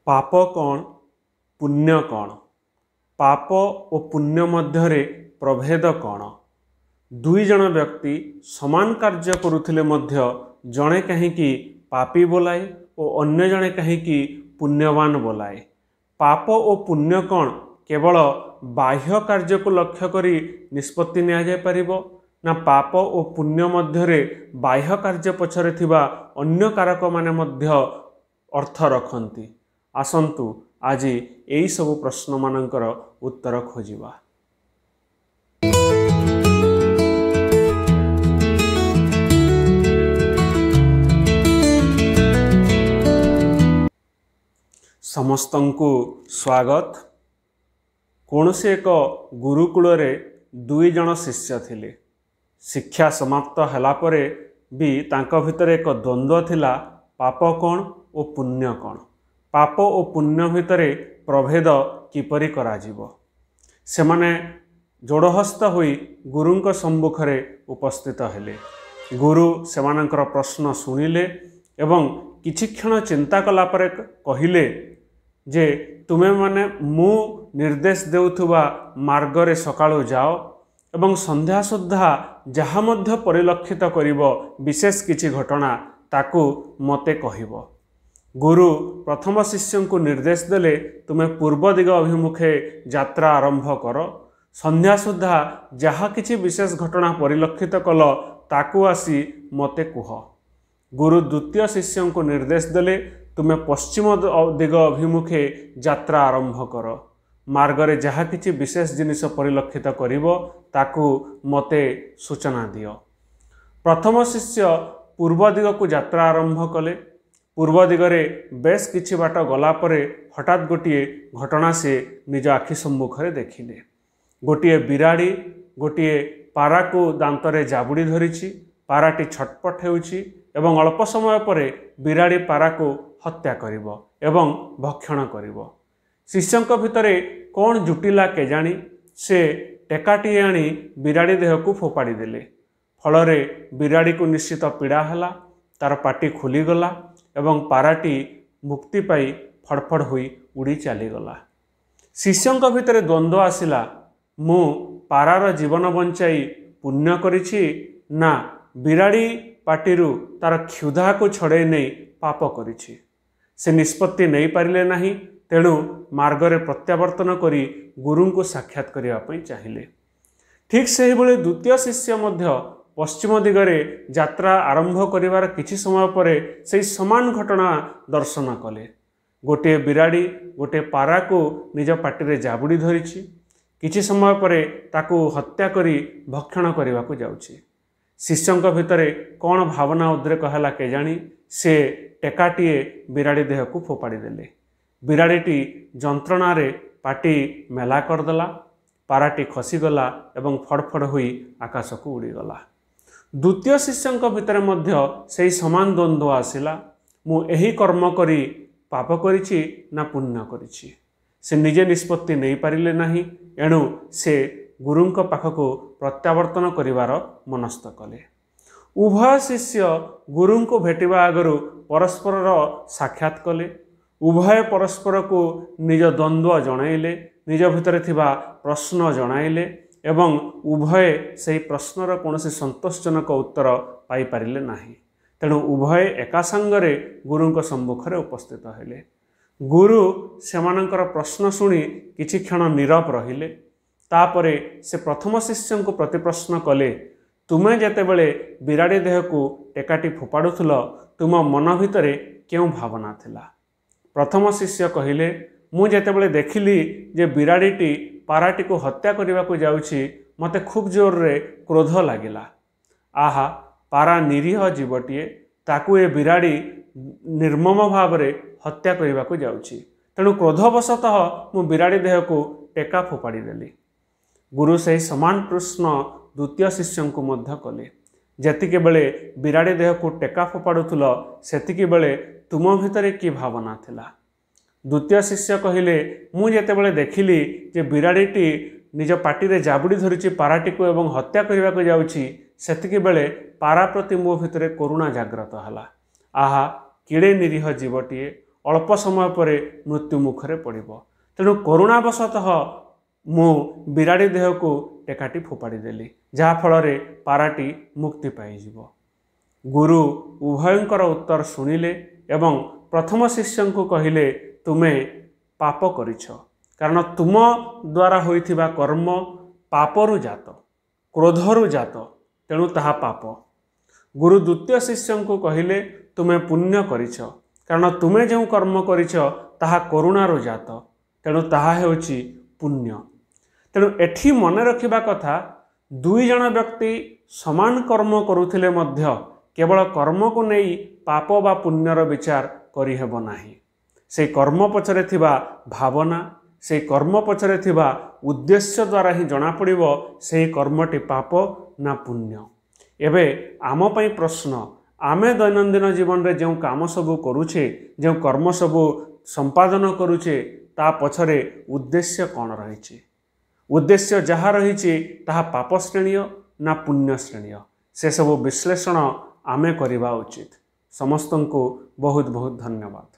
पाप कौन पुण्य कौन पाप और पुण्य मध्य प्रभेद कौन दुई जन व्यक्ति समान कार्य करुथिले मध्य जणे कहीं पापी बोलाए और अन्य जणे कहीं पुण्यवान बोलाए। पाप और पुण्य कौन केवल बाह्य कार्य को लक्ष्य करी निष्पत्ति निया जाय परिबो ना पाप और पुण्य मध्य बाह्य कार्य पछरे थिबा अन्य कारक माने मध्य अर्थ रखती। आसंतु आज यही सब प्रश्न मानकर उत्तर खोजिबा। समस्तंकु स्वागत। कौनसी एक गुरुकुल रे दुई जन शिष्य थिले। शिक्षा समाप्त हला परे भी तांका भितर एक द्वंद्व थिला, पाप कौन और पुण्य कौन। पाप और पुण्य भितर प्रभेद किपरि कराजिबो। सेमाने जोड़हस्त होई गुरुंक सम्मुखरे उपस्थित हेले। गुरु सेमानंकर प्रश्न शुणिले एवं किछि क्षण चिंता कला परे कहिले जे तुमे माने मु निर्देश देउथुबा मार्गरे सकाळु जाओ एवं संध्या सुद्धा जहा मध्य परिलक्षित करिवो विशेष किछि घटना ताकू मते कहिवो। गुरु प्रथम शिष्य को निर्देश देले तुमे पूर्व दिग अभिमुखे यात्रा आरंभ कर। संध्या सुद्धा जहा किछि विशेष घटना परिलक्षित कल ताकू आसी मते कुह। गुरु द्वितीय शिष्य को निर्देश देले तुमे पश्चिम दिग अभिमुखे यात्रा आरंभ कर। मार्गरे जहा किछि विशेष जिनिस परिलक्षित करिवो ताकू मते सूचना दियो। प्रथम शिष्य पूर्व दिग को यात्रा आरंभ कले। पूर्व दिगरे बेस किछि बाट गला परे हठात गोटिए घटना से निज आखि सम्मुखरे देखिले। गोटिए बिराड़ी गोटिए पारा को दांतरे जाबुड़ी धरिछि। पाराटी छटपट हेउछि एवं अल्प समय परे बिराड़ी पारा को हत्या करिवो एवं भक्षण करिवो। शिष्यंक भितरे कौन जुटिला केजाणी से टेकाटी आनी बिराड़ी देह को फोपाड़ी देले। फलरे बिराड़ी को निश्चित पीड़ा हला, तार पाटी खुलीगला एवं पाराटी मुक्ति पाई फड़फड़ हुई उड़ी चलीगला। शिष्यंक भितरे द्वंद्व आसिला, मु पारार जीवन बंचाई पुण्य करिछि ना बिराड़ी पाटिरू तार क्षुधा को छड़े नहीं पाप करिछि। से निष्पत्ति नहीं पारिले नाही, तेणु मार्गरे प्रत्यावर्तन करी गुरु को साक्षात करिया पई चाहिए। ठीक सेही भली द्वितीय शिष्य मध्य पश्चिम दिगरे यात्रा आरंभ करिवार किछि समय परे सेही समान घटना दर्शन कले। गोटे बिराड़ी गोटे पारा को निज पाटिरे जाबुड़ी धरिछि। किछि समय परे ताकू हत्या करी भक्षण करने को जाउछि। शिष्यंक भितरे कौन भावना उद्रेक हला केजाणी से टेकाटीए बिराड़ी देह को फोपाड़ी देले। बिराड़ीटी जंत्रणारे पाटी मेला करदेला। पाराटी खसीगला एवं फड़फड़ हुई आकाश को उड़ीगला। द्वितीय शिष्यंक भितर मध्य सेही समान द्वंद्व आसिला, मु एही कर्म करी पाप करिछि ना पुण्य करिछि। से निजे निष्पत्ति नहीं पारिले नाही, एणु से गुरुंक पाखको प्रत्यावर्तन करिवार मनस्थ कले। उभय शिष्य गुरुं को भेटिबा आगरु परस्पर साक्षात कले। उभय परस्पर को निज द्वंद्व जणाइले, निज भितर थिबा प्रश्न जणाइले एवं उभय सेही प्रश्नर कौनसी संतोषजनक उत्तर पाई पारिले नाही। तेणु उभय एका संगरे गुरुंक सम्मुखरे उपस्थित हेले। गुरु सेमानंकर प्रश्न शुणी किछि क्षण नीरव रहिले। तापरे से प्रथम शिष्य को प्रति प्रश्न कले, तुमे जेतेबेले बिराड़ी देह को टेकाटी फोपाड़ुथुल तुम मन भितरे क्यों भावना थिला। प्रथम शिष्य कहिले, मु जेतेबेले देखिली जे बिराड़ीटी पाराटी को हत्या करने को जाउछि, मते खूब जोर रे क्रोध लागिला। आहा, पारा निरीह जीवटीए, ताकू ए बिराड़ी निर्मम भाव रे हत्या करने को जाउछि। तेणु क्रोधवशतः मु बिराड़ी देह को टेका फोपाड़ी देली। गुरु से समान प्रश्न द्वितीय शिष्य को मध्य कले। जेतिके बेले बिराड़ी देह को टेका फोपाड़ुथुल सेतिके बेले तुम भितरे की भावना थिला। द्वितीय शिष्य कहिले, मु जेतेबेले देखिली जे बिराड़ीटी निज पाटिरे जाबुड़ी धरिछि पाराटी को एवं हत्या करने को जाउछि, सेतिके बेले पारा प्रति मो भितरे करुणा जाग्रत हला। आहा, किड़े निरीह जीवटीए, अल्प समय पर मृत्यु मुखरे पड़िबो। तेणु करुणावशतः मु बिराड़ी देह को टेकाटी फोपाड़ी देली जहा फल पाराटी मुक्ति पाइजिबो। गुरु उभयंकर उत्तर शुणिले एवं प्रथम शिष्य को कहिले तुमे पाप करिछ, कारण तुम द्वारा होइथिबा कर्म पापरु जात, क्रोधरु जात, तेणु ताहा पाप। गुरु द्वितीय शिष्य को कहिले तुमे पुण्य करिछ, कारण तुमे जो कर्म करिछ ताहा करुणारु जात, तेणु ताहा हेउछि पुण्य। तेणु एठी मन रखिबा कथा दुई जन व्यक्ति समान कर्म करुथिले मध्य केवल कर्म को नहीं पाप बा पुण्यर विचार करि हेबो नाही। से कर्म पछरे थिबा भावना, से कर्म पछरे थिबा उद्देश्य द्वारा ही जଣା पड़िबो से कर्मटी पाप ना पुण्य। एबे आम पई प्रश्न, आमे दैनंदिन जीवन रे जो काम सबु करूछे, जो कर्म सबु संपादन करूछे, ता पछरे उद्देश्य कौन रहिछि? उद्देश्य जहाँ रहिछि ताहा पाप श्रेणीय ना पुण्य श्रेणीय? से सब विश्लेषण आमे करिबा उचित। समस्तंको बहुत बहुत धन्यवाद।